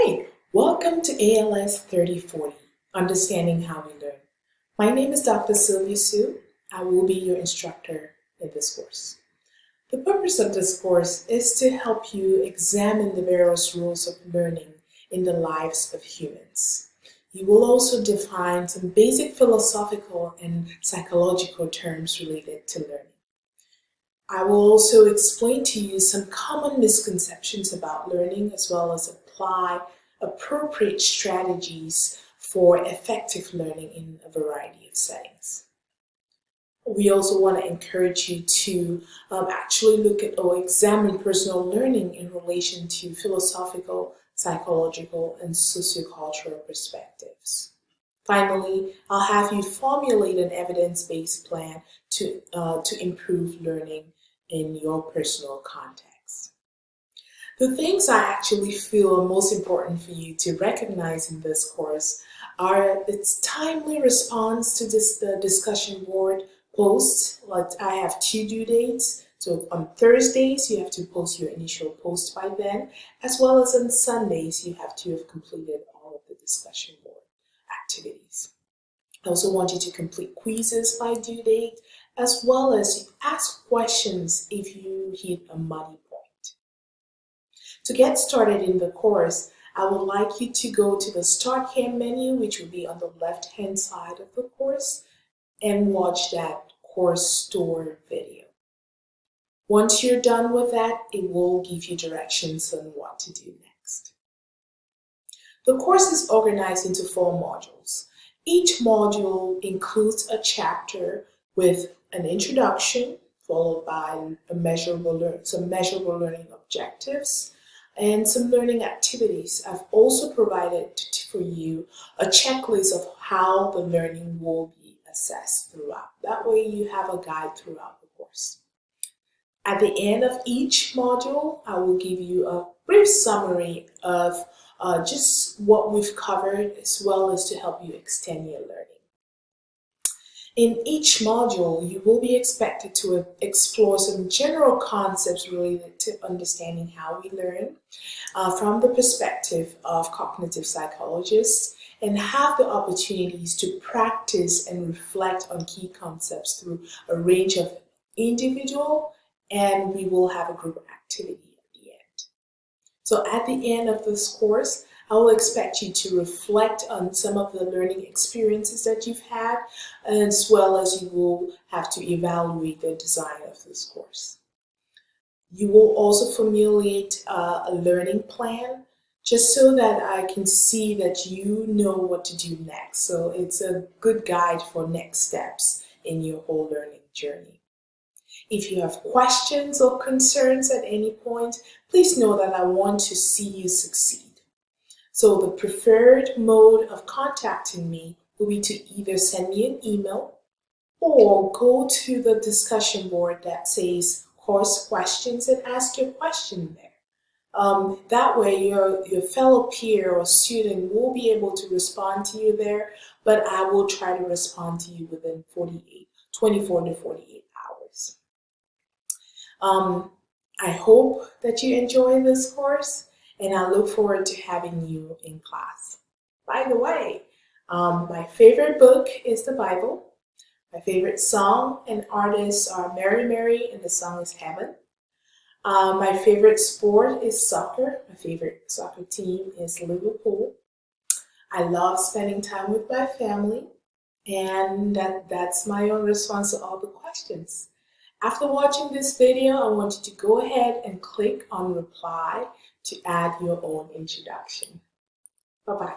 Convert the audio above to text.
Hey, welcome to ALS 3040, Understanding How We Learn. My name is Dr. Sylvia Sue. I will be your instructor in this course. The purpose of this course is to help you examine the various rules of learning in the lives of humans. You will also define some basic philosophical and psychological terms related to learning. I will also explain to you some common misconceptions about learning as well as apply appropriate strategies for effective learning in a variety of settings. We also want to encourage you to actually look at or examine personal learning in relation to philosophical, psychological, and sociocultural perspectives. Finally, I'll have you formulate an evidence-based plan to improve learning in your personal context. The things I actually feel are most important for you to recognize in this course are its timely response to the discussion board posts. Like I have 2 due dates. So on Thursdays, you have to post your initial post by then, as well as on Sundays, you have to have completed all of the discussion board activities. I also want you to complete quizzes by due date, as well as ask questions if you hit a muddy point. To get started in the course, I would like you to go to the Start Here menu, which will be on the left-hand side of the course, and watch that course store video. Once you're done with that, it will give you directions on what to do next. The course is organized into 4 modules. Each module includes a chapter with an introduction, followed by some measurable learning objectives, and some learning activities. I've also provided for you a checklist of how the learning will be assessed throughout. That way you have a guide throughout the course. At the end of each module, I will give you a brief summary of just what we've covered, as well as to help you extend your learning. In each module, you will be expected to explore some general concepts related to understanding how we learn from the perspective of cognitive psychologists, and have the opportunities to practice and reflect on key concepts through a range of individual, and we will have a group activity at the end. So at the end of this course, I will expect you to reflect on some of the learning experiences that you've had, as well as you will have to evaluate the design of this course. You will also formulate a learning plan, just so that I can see that you know what to do next. So it's a good guide for next steps in your whole learning journey. If you have questions or concerns at any point, please know that I want to see you succeed. So the preferred mode of contacting me will be to either send me an email or go to the discussion board that says course questions and ask your question there. That way your fellow peer or student will be able to respond to you there, but I will try to respond to you within 24 to 48 hours. I hope that you enjoy this course, and I look forward to having you in class. By the way, my favorite book is the Bible. My favorite song and artists are Mary Mary, and the song is Heaven. My favorite sport is soccer. My favorite soccer team is Liverpool. I love spending time with my family, and that's my own response to all the questions. After watching this video, I want you to go ahead and click on reply to add your own introduction. Bye-bye.